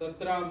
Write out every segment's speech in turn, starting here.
17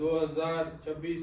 2026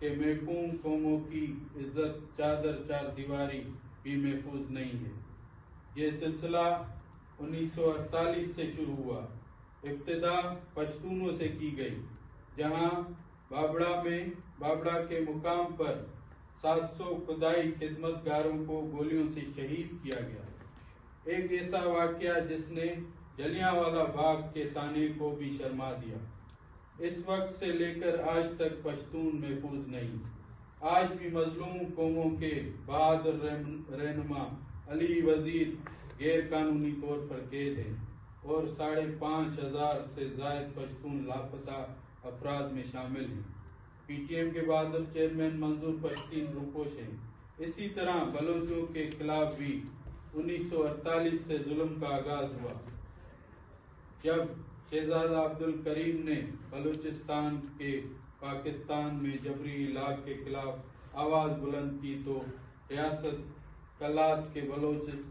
کہ محکوم قوموں کی عزت چادر چار دیواری بھی محفوظ نہیں ہے۔ یہ سلسلہ 1948 سے شروع ہوا۔ ابتدا پشتونوں سے کی گئی، جہاں بابڑا کے مقام پر 700 خدائی خدمت گاروں کو گولیوں سے شہید کیا گیا۔ ایک ایسا واقعہ جس نے جلیانوالہ باغ کے سانے کو بھی شرما دیا۔ اس وقت سے لے کر آج تک پشتون محفوظ نہیں۔ آج بھی مظلوم قوموں کے بہادر رہنما علی وزیر غیر قانونی طور پر قید ہیں اور 5,500 سے زائد پشتون لاپتہ افراد میں شامل ہیں۔ پی ٹی ایم کے بہادر چیئرمین منظور پشتین روپوش ہیں۔ اسی طرح بلوچوں کے خلاف بھی 1948 سے ظلم کا آغاز ہوا، جب شہزادہ عبدالکریم نے بلوچستان کے پاکستان میں جبری علاج کے خلاف آواز بلند کی تو ریاست کلات کے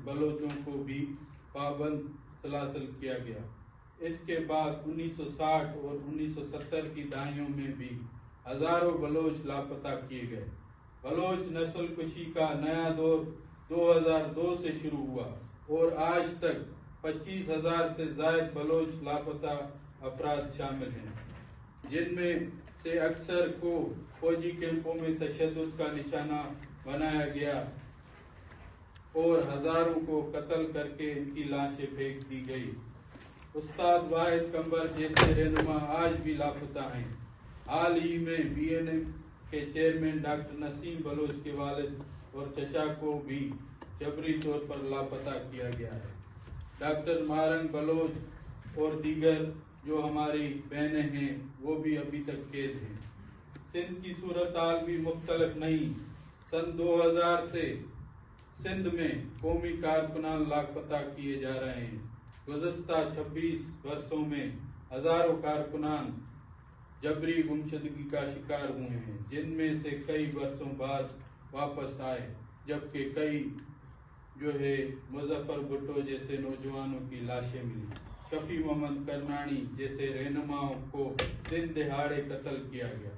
بلوچوں کو بھی پابند سلاسل کیا گیا۔ اس کے بعد 1960 اور 1970 کی دہائیوں میں بھی ہزاروں بلوچ لاپتہ کیے گئے۔ بلوچ نسل کشی کا نیا دور 2002 سے شروع ہوا اور آج تک 25,000 سے زائد بلوچ لاپتہ افراد شامل ہیں، جن میں سے اکثر کو فوجی کیمپوں میں تشدد کا نشانہ بنایا گیا اور ہزاروں کو قتل کر کے ان کی لاشیں پھینک دی گئی۔ استاد واحد قمبر جیسے رہنما آج بھی لاپتہ ہیں۔ حال ہی میں بی این ایم کے چیئرمین ڈاکٹر نسیم بلوچ کے والد اور چچا کو بھی جبری طور پر لاپتہ کیا گیا ہے۔ ڈاکٹر مارنگ بلوچ اور دیگر جو ہماری بہنیں ہیں وہ بھی ابھی تک قید ہیں۔ سندھ کی صورتحال بھی مختلف نہیں۔ سن 2000 سے سندھ میں قومی کارکنان لاپتہ کیے جا رہے ہیں۔ گزشتہ 26 برسوں میں ہزاروں کارکنان جبری گمشدگی کا شکار ہوئے ہیں، جن میں سے کئی برسوں بعد واپس آئے، جبکہ کئی مظفر بھٹو جیسے نوجوانوں کی لاشیں ملی۔ شفیع محمد کرنانی جیسے رہنماؤں کو دن دہاڑے قتل کیا گیا۔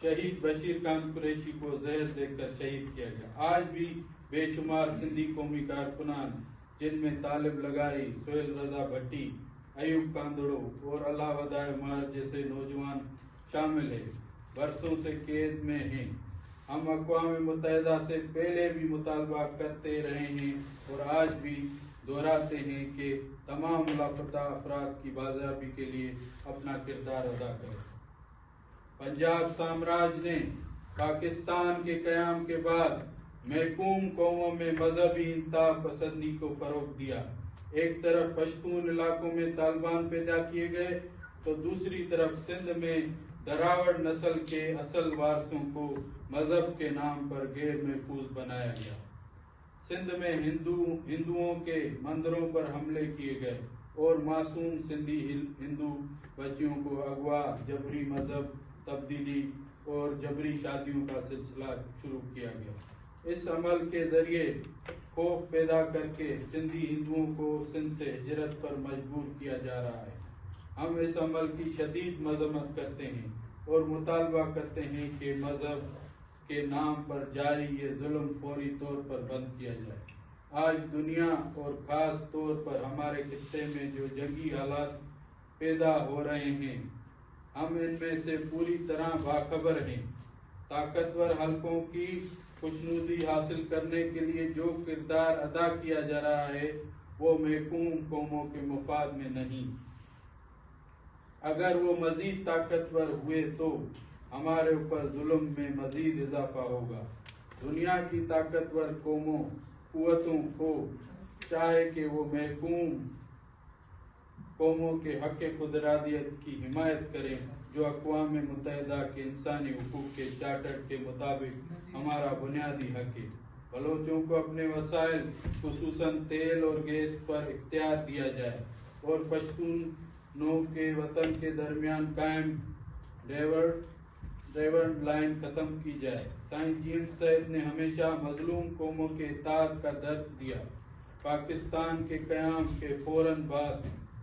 شہید بشیر خان قریشی کو زہر دے کر شہید کیا گیا۔ آج بھی بے شمار سندھی قومی کارکنان، جن میں طالب لگاری، سہیل رضا بھٹی، ایوب کاندڑو اور اللہ ودائے عمر جیسے نوجوان شامل ہیں، برسوں سے قید میں ہیں۔ ہم اقوام متحدہ سے پہلے بھی مطالبہ کرتے رہے ہیں اور آج بھی دہراتے ہیں کہ تمام لاپتہ افراد کی بازیابی کے لیے اپنا کردار ادا کریں۔ پنجاب سامراج نے پاکستان کے قیام کے بعد محکوم قوموں میں مذہبی انتہا پسندی کو فروغ دیا۔ ایک طرف پشتون علاقوں میں طالبان پیدا کیے گئے تو دوسری طرف سندھ میں دراوڑ نسل کے اصل وارثوں کو مذہب کے نام پر غیر محفوظ بنایا گیا۔ سندھ میں ہندوؤں کے مندروں پر حملے کیے گئے اور معصوم سندھی ہندو بچیوں کو اغوا، جبری مذہب تبدیلی اور جبری شادیوں کا سلسلہ شروع کیا گیا۔ اس عمل کے ذریعے خوف پیدا کر کے سندھی ہندوؤں کو سندھ سے ہجرت پر مجبور کیا جا رہا ہے۔ ہم اس عمل کی شدید مذمت کرتے ہیں اور مطالبہ کرتے ہیں کہ مذہب کے نام پر جاری یہ ظلم فوری طور پر بند کیا جائے۔ آج دنیا اور خاص طور پر ہمارے خطے میں جو جنگی حالات پیدا ہو رہے ہیں، ہم ان میں سے پوری طرح باخبر ہیں۔ طاقتور حلقوں کی خوشنودی حاصل کرنے کے لیے جو کردار ادا کیا جا رہا ہے وہ محکوم قوموں کے مفاد میں نہیں۔ اگر وہ مزید طاقتور ہوئے تو ہمارے اوپر ظلم میں مزید اضافہ ہوگا۔ دنیا کی طاقتور قوتوں کو چاہے کہ وہ محکوم قوموں کے حق خود ارادیت کی حمایت کریں، جو اقوام متحدہ کے انسانی حقوق کے چارٹر کے مطابق ہمارا بنیادی حق ہے۔ بلوچوں کو اپنے وسائل خصوصاً تیل اور گیس پر اختیار دیا جائے اور پشتونوں کے وطن کے درمیان قائم ڈیورنٹ لائن ختم کی جائے۔ سائنس جیمز سید نے ہمیشہ مظلوم قوموں کے اتحاد کا درس دیا۔ پاکستان کے قیام کے فوراً بعد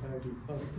31st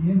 GM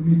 19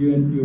UNPO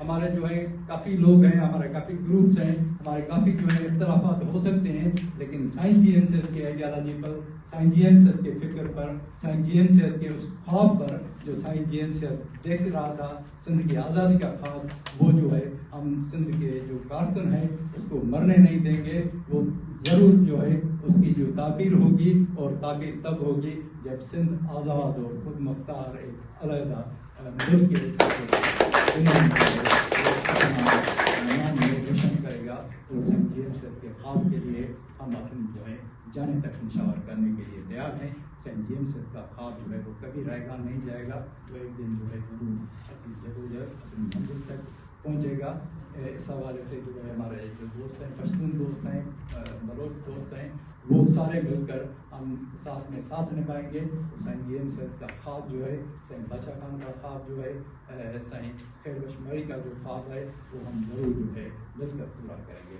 ہمارے جو ہے کافی لوگ ہیں، ہمارے کافی گروپس ہیں، ہمارے کافی جو ہے اختلافات ہو سکتے ہیں، لیکن سائنس کے آئیڈیالوجی پر، سائنس کے فکر پر، سائنس کے اس خواب پر جو سائنس دیکھ رہا تھا، سندھ کی آزادی کا خواب، وہ جو ہے ہم سندھ کے جو کارکن ہیں اس کو مرنے نہیں دیں گے. وہ ضرور جو ہے اس کی جو تعبیر ہوگی، اور تعبیر تب ہوگی جب سندھ آزاد اور خود مختار ایک علیحدہ ملک کے روشن کرے گا. اور سینٹ کے خواب کے لیے ہم اپنی جو ہے جانے تک نشاور کرنے کے لیے تیار ہیں. سینٹ جیمس کا خواب جو ہے وہ کبھی رہے گا نہیں جائے گا، وہ ایک دن جو ہے ضرور اپنی جدوجہد اپنی منزل تک پہنچے گا. اس حوالے سے جو ہے ہمارے جو دوست ہیں، پشتون دوست ہیں، بلوچ دوست ہیں، وہ سارے مل کر ہم ساتھ نبھائیں گے. سینٹ جیمس کا خواب جو ہے، سینٹ بادشاہ خان کا خواب جو ہے، سینٹ خیر بشمری کا جو خواب ہے، وہ ہم ضرور جو ہے مل کر پورا کریں گے.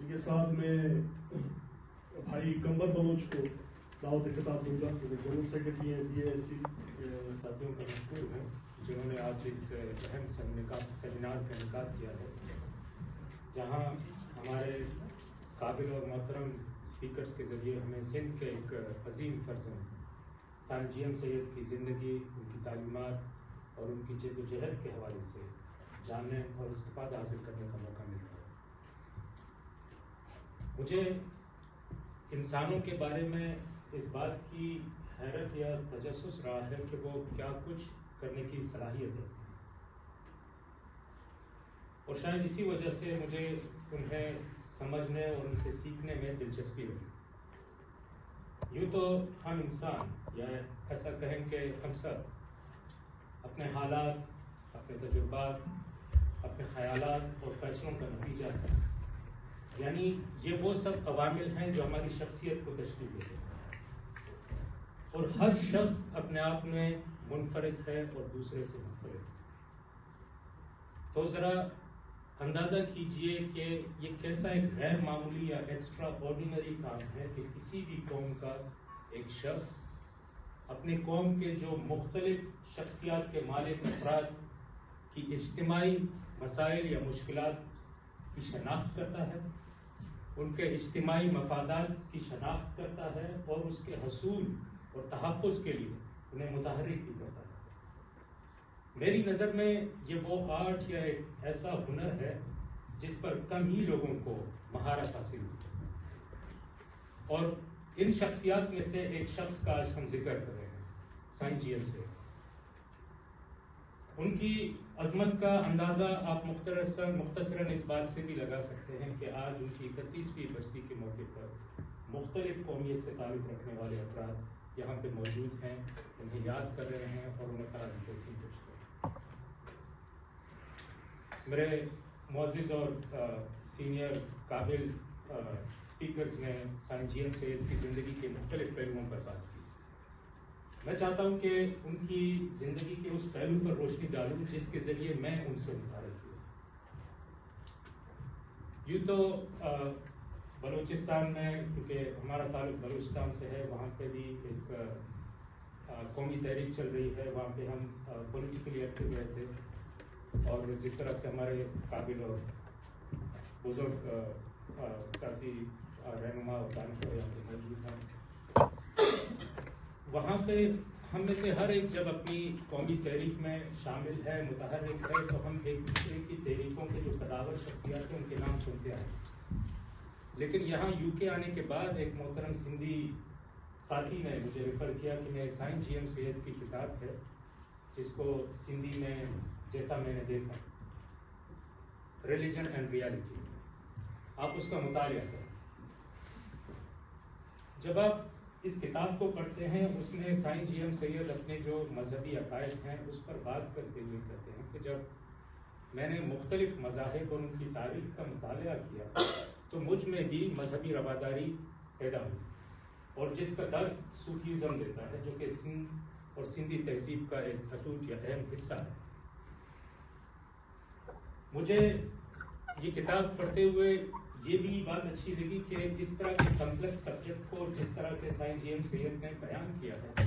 کے ساتھ میں بھائی قمر بلوچ کو دعوت خطاب دوں گا. جنرل سیکرٹری ہیں بی ایس سی. ساتھیوں کا مشکور ہوں جنہوں نے آج اس اہم سیمینار کا انعقاد کیا ہے، جہاں ہمارے قابل اور محترم اسپیکرز کے ذریعے ہمیں سندھ کے ایک عظیم فرزند سینٹ جی ایم سید کی زندگی، ان کی تعلیمات اور ان کی جد و جہد کے حوالے سے جاننے اور استفادہ حاصل کرنے کا موقع مل رہا ہے. مجھے انسانوں کے بارے میں اس بات کی حیرت یا تجسس رہا ہے کہ وہ کیا کچھ کرنے کی صلاحیت ہے، اور شاید اسی وجہ سے مجھے انہیں سمجھنے اور ان سے سیکھنے میں دلچسپی رہی. یوں تو ہم انسان، یا ایسا کہیں کہ ہم سب اپنے حالات، اپنے تجربات، اپنے خیالات اور فیصلوں کا نتیجہ ہے. یعنی یہ وہ سب عوامل ہیں جو ہماری شخصیت کو تشکیل دیتے ہیں، اور ہر شخص اپنے آپ میں منفرد ہے اور دوسرے سے مختلف. تو ذرا اندازہ کیجئے کہ یہ کیسا ایک غیر معمولی یا ایکسٹرا آرڈینری کام ہے کہ کسی بھی قوم کا ایک شخص اپنے قوم کے جو مختلف شخصیات کے مالک افراد کی اجتماعی مسائل یا مشکلات کی شناخت کرتا ہے، ان کے اجتماعی مفادات کی شناخت کرتا ہے، اور اس کے حصول اور تحفظ کے لیے انہیں متحرک بھی کرتا ہے. میری نظر میں یہ وہ آرٹ یا ایک ایسا ہنر ہے جس پر کم ہی لوگوں کو مہارت حاصل ہوتی ہے. اور ان شخصیات میں سے ایک شخص کا آج ہم ذکر کر رہے ہیں، سینٹ جی ایم سید. ان کی عظمت کا اندازہ آپ مختصراً اس بات سے بھی لگا سکتے ہیں کہ آج ان کی 31ویں برسی کے موقع پر مختلف قومیت سے تعلق رکھنے والے افراد یہاں پہ موجود ہیں، انہیں یاد کر رہے ہیں اور انہیں خراج تحسین پیش کر رہے ہیں. میرے معزز اور سینئر قابل اسپیکرز نے سینٹ جی ایم سید کی زندگی کے مختلف پہلوؤں پر بات کی. میں چاہتا ہوں کہ ان کی زندگی کے اس پہلو پر روشنی ڈالوں جس کے ذریعے میں ان سے متعارف ہوں. یوں تو بلوچستان میں، کیونکہ ہمارا تعلق بلوچستان سے ہے، وہاں پہ بھی ایک قومی تحریک چل رہی ہے، وہاں پہ ہم پولیٹیکلی ایکٹیو رہتے، اور جس طرح سے ہمارے قابل اور بزرگ سیاسی رہنما اور دانشور یہاں پہ موجود ہیں. وہاں پہ ہم میں سے ہر ایک جب اپنی قومی تحریک میں شامل ہے، متحرک ہے، تو ہم ایک دوسرے کی تحریکوں کے جو قداور شخصیات ہیں ان کے نام سنتے ہیں. لیکن یہاں یو کے آنے کے بعد ایک محترم سندھی ساتھی نے مجھے ریفر کیا کہ میں سینٹ جی ایم سید کی کتاب ہے جس کو سندھی میں جیسا میں نے دیکھا، ریلیجن اینڈ ریالٹی، آپ اس کا مطالعہ کریں. جب آپ اس کتاب کو پڑھتے ہیں، اس میں سینٹ جی ایم سید اپنے جو مذہبی عقائد ہیں اس پر بات کرتے ہوئے کہتے ہیں کہ جب میں نے مختلف مذاہب اور ان کی تاریخ کا مطالعہ کیا تو مجھ میں بھی مذہبی رواداری پیدا ہوئی، اور جس کا درس صوفیزم دیتا ہے، جو کہ سندھ اور سندھی تہذیب کا ایک اٹوٹ یا اہم حصہ ہے. مجھے یہ کتاب پڑھتے ہوئے یہ بھی بات اچھی لگی کہ اس طرح کے کمپلیکس سبجیکٹ کو جس طرح سے سینٹ جی ایم سید نے بیان کیا ہے،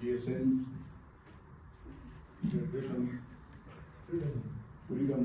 GSN Federation Freedom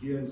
GN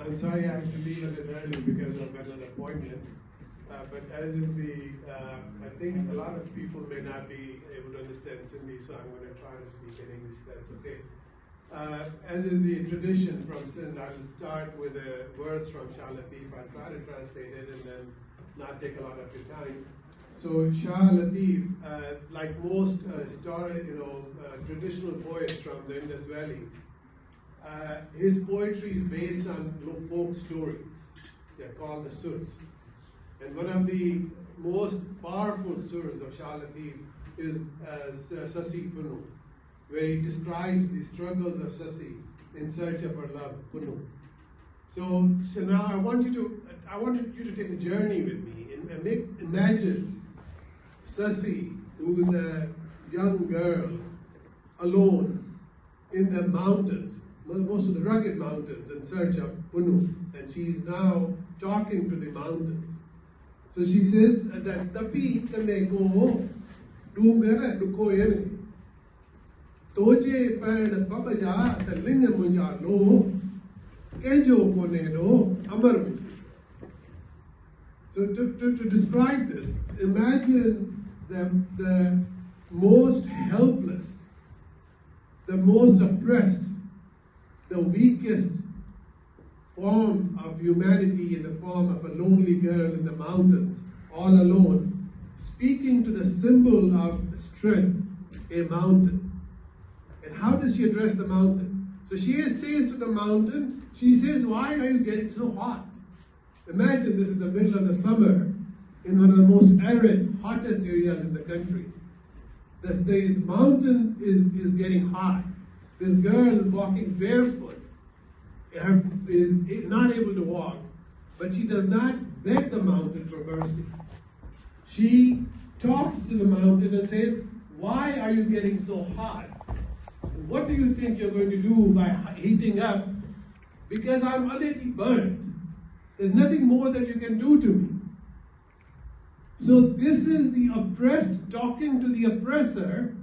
I'm sorry I have to leave a little early because I've got an appointment. But as is I think a lot of people may not be able to understand Sindhi, so I'm going to try to speak in English. That's okay. As is the tradition from Sindh, I'll start with a verse from Shah Latif. I'll try to translate it and then not take a lot of your time. So Shah Latif, like most traditional poets from the Indus Valley, his poetry is based on folk stories. They're called the surs. And one of the most powerful surs of Shah Latif is Sasi Punu, where he describes the struggles of Sasi in search of her love, Punu. So now I wanted you to take a journey with me and imagine Sasi, who's a young girl alone in the mountains, most of the rugged mountains, in search of Punu, and she's now talking to the mountains. So she says that tapi kane ko dungara dukoyen toje pad papaja the linga munja lo kejo kone do amar musi. So to describe this, imagine the most helpless, the most oppressed, the weakest form of humanity in the form of a lonely girl in the mountains, all alone, speaking to the symbol of strength, a mountain. And how does she address the mountain? So she says to the mountain, she says, why are you getting so hot? Imagine this is the middle of the summer in one of the most arid, hottest areas in the country. The mountain is getting hot. This girl walking barefoot is not able to walk, but she does not beg the mountain for mercy. She talks to the mountain and says, why are you getting so hot? What do you think you're going to do by heating up? Because I'm already burned. There's nothing more that you can do to me. So this is the oppressed talking to the oppressor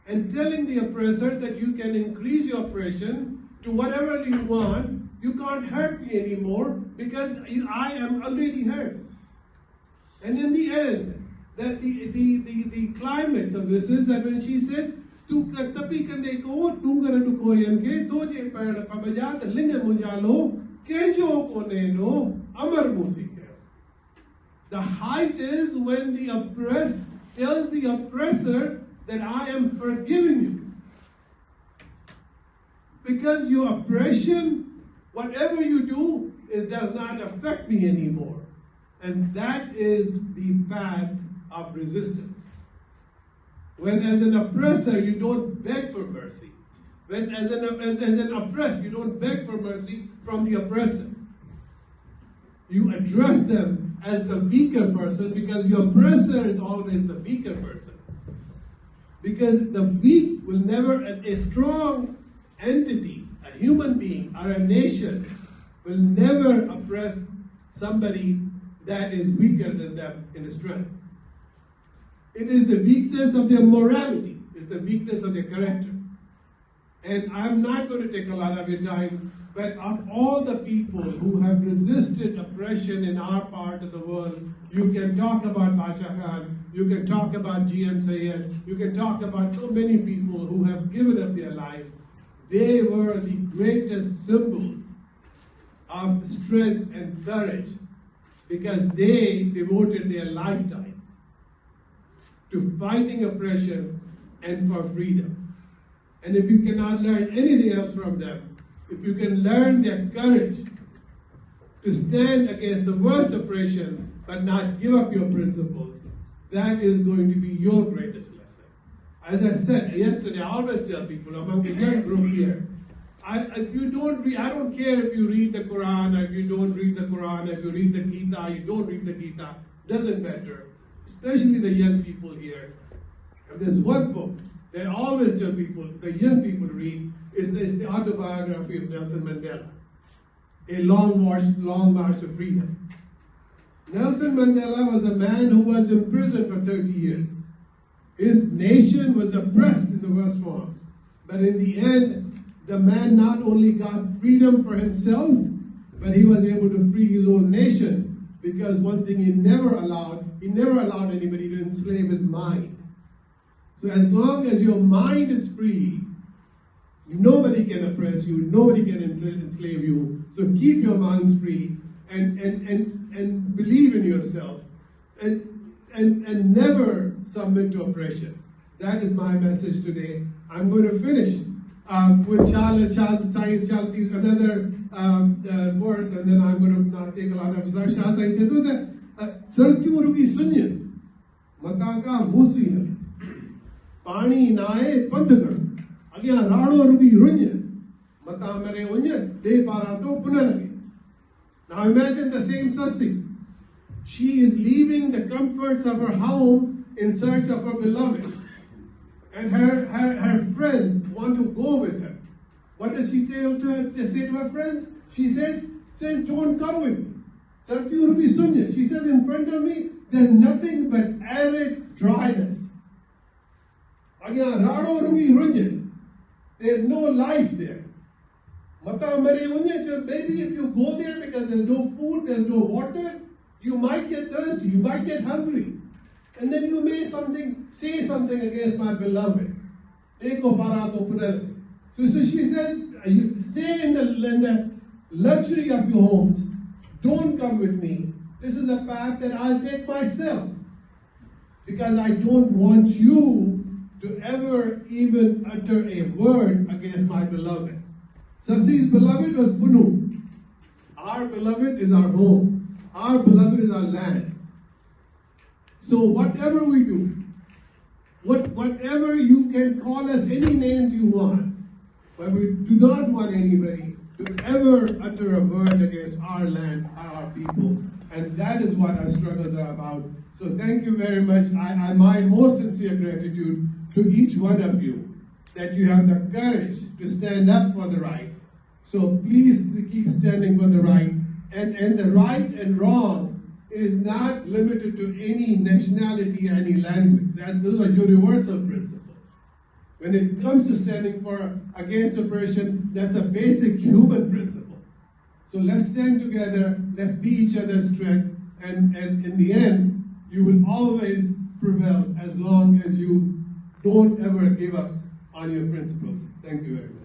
and telling the oppressor that you can increase your oppression to whatever you want. You can't hurt me anymore because I am already hurt. And in the end, that the climax of this is that when she says, "Tu tapi kande ko tungara du koyan ke doje pad pabajat linga munjalo kejo kone no amar musike." The height is when the oppressed tells the oppressor that I am forgiving you. Because your oppression, whatever you do, it does not affect me anymore. And that is the path of resistance. When as an oppressor, you don't beg for mercy. When as an oppressed, you don't beg for mercy from the oppressor. You address them as the weaker person, because your oppressor is always the weaker person. Because the weak will never, a strong entity, a human being or a nation will never oppress somebody that is weaker than them in strength. It is the weakness of their morality, it's the weakness of their character. And I'm not going to take a lot of your time, but of all the people who have resisted oppression in our part of the world, you can talk about Bacha Khan, you can talk about G.M. Syed, you can talk about so many people who have given up their lives. They were the greatest symbols of strength and courage because they devoted their lifetimes to fighting oppression and for freedom. And if you cannot learn anything else from them, if you can learn their courage to stand against the worst oppression but not give up your principles, that is going to be your greatest lesson. As I said yesterday, I always tell people among the young group here, if you don't read, I don't care if you read the Quran or if you don't read the Quran, if you read the Gita, you don't read the Gita, doesn't matter. Especially the young people here. If there's one book that I always tell people, the young people to read, is the autobiography of Nelson Mandela, A Long March to Freedom. Nelson Mandela was a man who was in prison for 30 years. His nation was oppressed in the worst form. But in the end, the man not only got freedom for himself, but he was able to free his own nation, because one thing he never allowed anybody to enslave his mind. So as long as your mind is free, nobody can oppress you, nobody can enslave you. So keep your minds free and believe in yourself and never submit to oppression. That is my message today. I'm going to finish with Charles another verse, and then I'm going to not take a lot of time. Shah Said said that Sarkyu ruki sunye mataka musina pani nae pandhagar agya rado ruki runye mata mere unye de parato punalage. Now imagine the same Sasi. She is leaving the comforts of her home in search of her beloved. And her friends want to go with her. What does she say to her friends? She says, don't come with me. She says, in front of me, there's nothing but arid dryness. There's no life there. Maybe if you go there because there's no food, there's no water, you might get thirsty, you might get hungry. And then you may say something against my beloved. So she says, stay in the luxury of your homes. Don't come with me. This is a path that I'll take myself. Because I don't want you to ever even utter a word against my beloved. Sasi's beloved was Bunu. Our beloved is our home. Our beloved is our land. So whatever we do, whatever you can call us any names you want, but we do not want anybody to ever utter a word against our land, our people. And that is what our struggles are about. So thank you very much. My most sincere gratitude to each one of you that you have the courage to stand up for the right. So please keep standing for the right. And the right and wrong is not limited to any nationality or any language. Those are universal principles. When it comes to standing against oppression, that's a basic human principle. So let's stand together, let's be each other's strength, and in the end, you will always prevail as long as you don't ever give up on your principles. Thank you very much.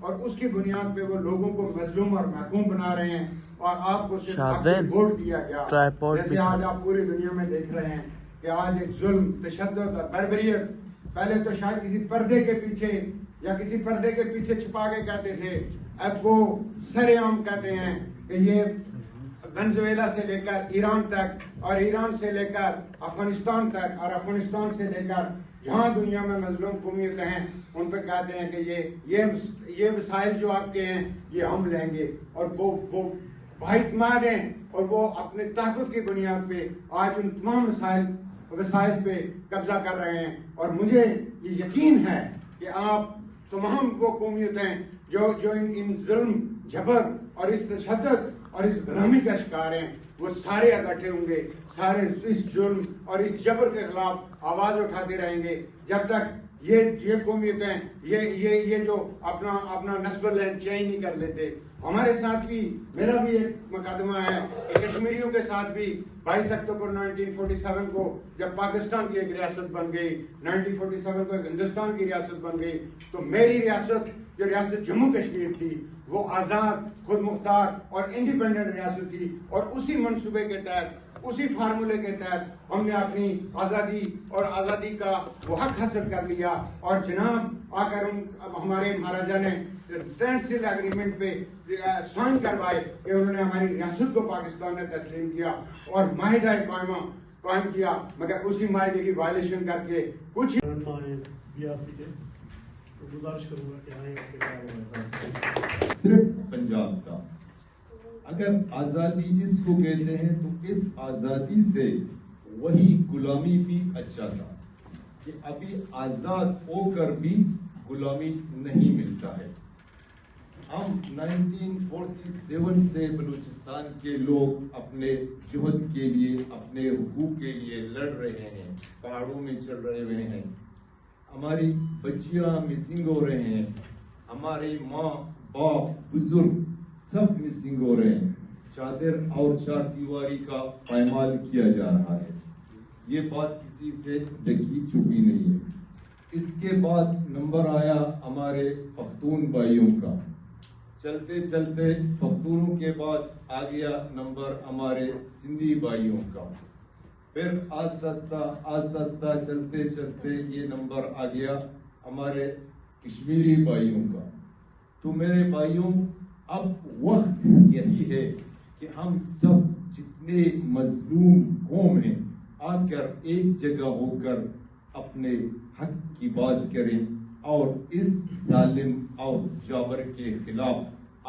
اور اس کی بنیاد پہ وہ لوگوں کو مظلوم اور محکوم بنا رہے ہیں اور آپ کو صرف آپ کو ووٹ دیا گیا. جیسے آج آپ پوری دنیا میں دیکھ رہے ہیں کہ آج ایک ظلم، تشدد اور بربریت، پہلے تو شاید کسی پردے کے پیچھے یا کسی پردے کے پیچھے چھپا کے کہتے تھے، اب وہ سر عام کہتے ہیں کہ یہ وینزویلا سے لے کر ایران تک اور ایران سے لے کر افغانستان تک اور افغانستان سے لے کر جہاں دنیا میں مظلوم قومیتیں ہیں ان پہ کہتے ہیں کہ یہ وسائل جو آپ کے ہیں یہ ہم لیں گے، اور وہ بااعتماد ہیں اور وہ اپنے طاقت کی بنیاد پہ آج ان تمام وسائل پہ قبضہ کر رہے ہیں. اور مجھے یہ یقین ہے کہ آپ تمام وہ قومیتیں جو ان ظلم، جبر اور اس تشدد اور اس غلامی کا شکار ہیں، وہ سارے اکٹھے ہوں گے، سارے اس جرم اور اس جبر کے خلاف آواز اٹھاتے رہیں گے جب تک یہ قومیتیں یہ جو اپنا نسب لینڈ چینج نہیں کر لیتے. ہمارے ساتھ بھی میرا بھی ایک مقدمہ ہے کہ کشمیریوں کے ساتھ بھی 22 اکتوبر 1947 کو جب پاکستان کی ایک ریاست بن گئی، 1947 کو ایک ہندوستان کی ریاست بن گئی، تو میری ریاست جو ریاست جموں کشمیر تھی وہ آزاد، خود مختار اور انڈیپینڈنٹ ریاست تھی، اور اسی منصوبے کے تحت، اسی فارمولے کے تحت ہم نے اپنی آزادی اور آزادی کا وہ حق حاصل کر لیا. اور جناب آ کر ہمارے مہاراجا نے اسٹینڈ اسٹل ایگریمنٹ پہ سائن کروائے کہ انہوں نے ہماری ریاست کو پاکستان نے تسلیم کیا اور معاہدہ قائم کیا، مگر اسی معاہدے کی وائلیشن کر کے کچھ گزارش کروں گا کہ صرف پنجاب کا. اگر آزادی اس کو کہتے ہیں تو اس آزادی سے وہی غلامی بھی اچھا تھا کہ ابھی آزاد ہو کر بھی غلامی نہیں ملتا ہے. ہم 1947 سے بلوچستان کے لوگ اپنے جہد کے لیے، اپنے حقوق کے لیے لڑ رہے ہیں، پہاڑوں میں چڑھ رہے ہوئے ہیں، ہماری بچیاں مسنگ ہو رہے ہیں، ہمارے ماں باپ بزرگ سب مسنگ ہو رہے ہیں، چادر اور چار دیواری کا پائمال کیا جا رہا ہے. یہ بات کسی سے ڈھکی چھپی نہیں ہے. اس کے بعد نمبر آیا ہمارے پختون بھائیوں کا، چلتے چلتے پختونوں کے بعد آ گیا نمبر ہمارے سندھی بھائیوں کا، پھر آہستہ آہستہ چلتے چلتے یہ نمبر آ گیا ہمارے کشمیری بھائیوں کا. تو میرے بھائیوں، اب وقت یہی ہے کہ ہم سب جتنے مظلوم قوم ہیں آ کر ایک جگہ ہو کر اپنے حق کی بات کریں اور اس ظالم اور جابر کے خلاف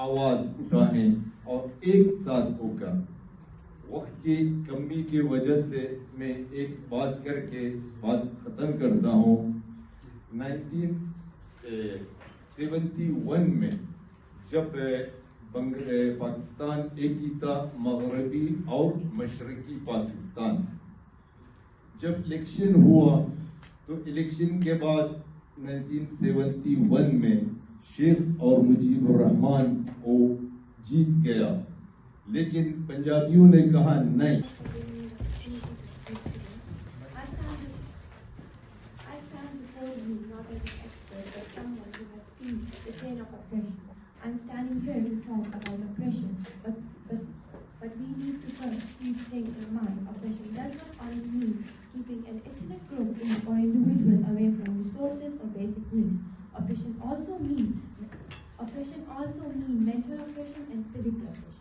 آواز اٹھائیں، اور ایک ساتھ ہو کر. وقت کی کمی کی وجہ سے میں ایک بات کر کے بات ختم کرتا ہوں. 1971 میں جب پاکستان ایک ہی تھا، مغربی اور مشرقی پاکستان، جب الیکشن ہوا تو الیکشن کے بعد 1971 میں شیخ اور مجیب الرحمان کو جیت گیا، لیکن پنجابیوں نے کہا نہیں. I'm standing here to talk about oppression, but we need to first keep things in mind. Oppression does not only mean keeping an ethnic group or individual away from resources or basic needs. Oppression also means mental oppression and physical oppression.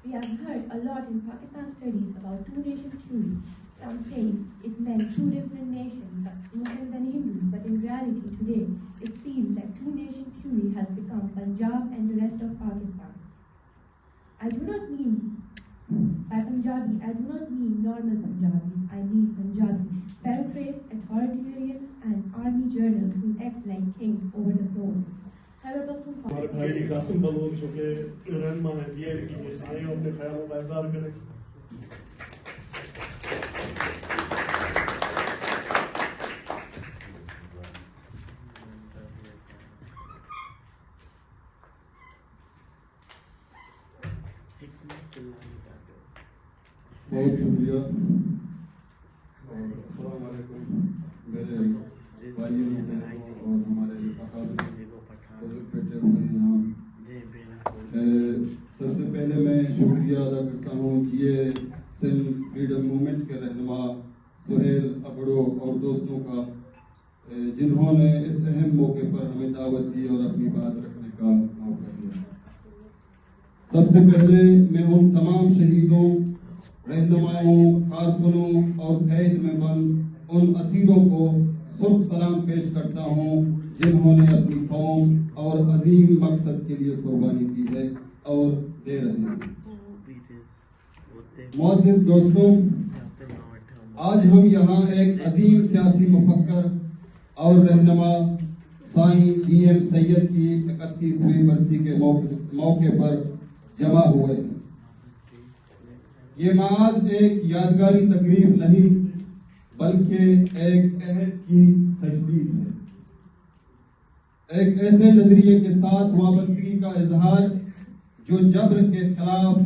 We have heard a lot in Pakistan studies about two-nation theory. Some say it meant two different nations, Muslims and Hindus, but in reality today, it seems that two-nation theory has become Punjab and the rest of Pakistan. By Punjabi, I do not mean normal Punjabis. I mean Punjabi bureaucrats, authoritarians, and army generals who act like kings over the throne. ہمارے بھائی قاسم بلوچ جو کہ رہنما ہیں P M کی، آئیں اپنے خیالوں کا اظہار کریں. بہت شکریہ اور السلام علیکم میرے بھائیوں اور ہمارے بزرگ بیٹے جنہوں نے اس اہم موقع پر ہمیں دعوت دی اور اپنی بات رکھنے کا موقع دیا۔ سب سے پہلے میں ان تمام شہیدوں، رہنماؤں، کارکنوں اور قید میں بند ان اسیروں کو سرخ سلام پیش کرتا ہوں جنہوں نے اپنی قوم اور عظیم مقصد کے لیے قربانی دی ہے اور دے رہے ہیں۔ معزز دوستوں، آج ہم یہاں ایک عظیم سیاسی مفکر اور رہنما سائیں جی ایم سید کی 31ویں برسی کے موقع پر جمع ہوئے ہیں۔ یہ محض ایک یادگاری تقریب نہیں بلکہ ایک عہد کی تجدید ہے، ایک ایسے نظریے کے ساتھ وابستگی کا اظہار جو جبر کے خلاف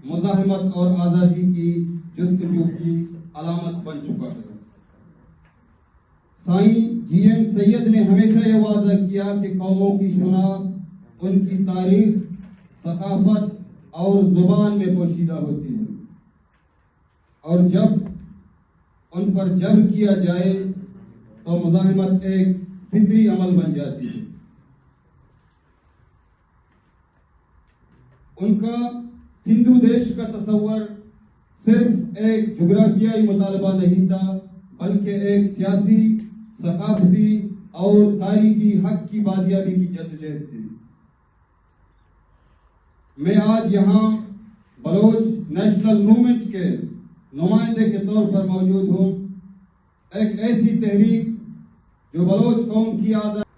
مزاحمت اور آزادی کی جستجو کی علامت بن چکا ہے۔ سائیں جی ایم سید نے ہمیشہ یہ واضح کیا کہ قوموں کی شناخت ان کی تاریخ، ثقافت اور زبان میں پوشیدہ ہوتی ہے، اور جب ان پر جبر کیا جائے تو مزاحمت ایک فطری عمل بن جاتی ہے۔ ان کا سندھو دیش کا تصور صرف ایک جغرافیائی مطالبہ نہیں تھا بلکہ ایک سیاسی، ثقافتی اور تاریخی حق کی بازیابی کی جدوجہد تھی۔ میں آج یہاں بلوچ نیشنل موومنٹ کے نمائندے کے طور پر موجود ہوں، ایک ایسی تحریک جو بلوچ قوم کی آزادی۔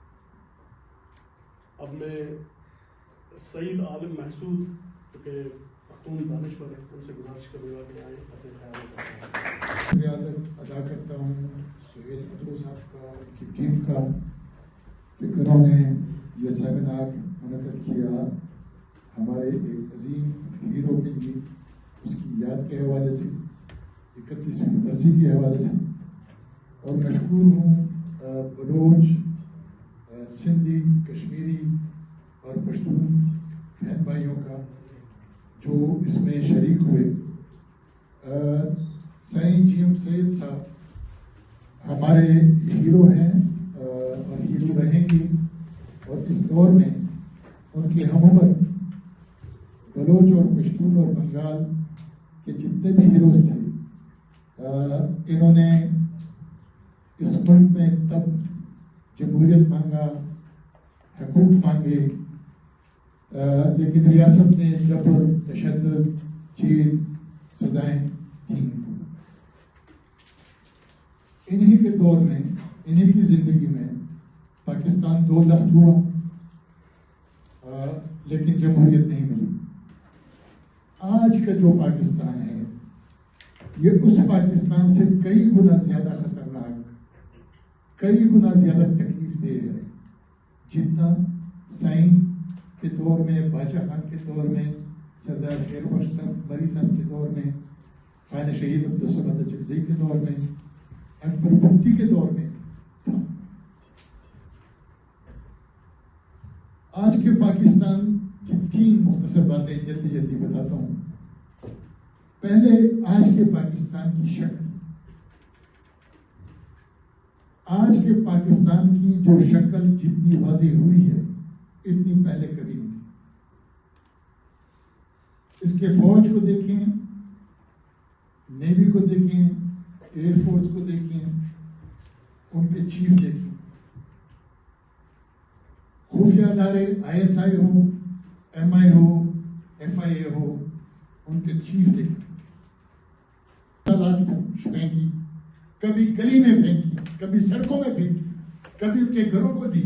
اب میں سعید عالم محسود کہ پختون دانشور ہیں، ان سے گزارش کروں گا کہ آئیں اپنے خیال قیادت ادا کرتا ہوں سہیل اترو صاحب کا، ان کی ٹیم کا، کہ انہوں نے یہ سیمینار منعقد کیا ہمارے ایک عظیم ہیرو کے لیے، اس کی یاد کے حوالے سے، 31ویں برسی کے حوالے سے، اور مشکور ہوں بلوچ، سندھی، کشمیری اور پشتون بہن بھائیوں کا جو اس میں شریک ہوئے۔ سائیں جی ایم سید صاحب ہمارے ہیرو ہیں اور ہیرو رہیں گے، اور اس دور میں ان کی ہم عمر بلوچ اور پشتون اور بنگال کے جتنے بھی ہیروز تھے، انہوں نے اس ملک میں تب جمہوریت مانگا، حقوق مانگے، لیکن ریاست نے جبر، تشدد، جیل، سزائیں دیں۔ انہی کے دور میں، انہی کی زندگی میں پاکستان 2 لخت ہوا، لیکن جمہوریت نہیں ملی۔ آج کا جو پاکستان ہے یہ اس پاکستان سے کئی گنا زیادہ خطرناک، کئی گنا زیادہ تکلیف دہ ہے جتنا سائیں کے دور میں، باچا خان کے دور میں، سردار خیر بخش صاحب بری صاحب کے دور میں، خان شہید عبدالصمد اچکزئی کے دور میں، اکبر بگٹی کے دور میں تھا۔ آج کے پاکستان کی 3 مختصر باتیں جلدی جلدی بتاتا ہوں۔ پہلے آج کے پاکستان کی شکل، آج کے پاکستان کی جو شکل جتنی واضح ہوئی ہے اتنی پہلے کبھی نہیں تھی۔ اس کے فوج کو دیکھیں، نیوی کو دیکھیں، ایئر فورس کو دیکھیں، ان کے چیف دیکھیں، خفیہ ادارے ISI ہو، MI ہو، FIA ہو، ان کے چیف دیکھیں، پھینکی، کبھی گلی میں پھینکی، کبھی سڑکوں میں پھینکی، کبھی ان کے گھروں کو دی۔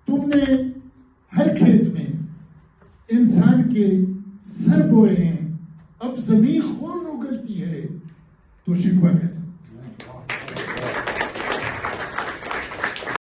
تم نے ہر کھیت میں انسان کے سر بوئے ہیں، اب زمین خون اگلتی ہے تو شکوہ کیسا؟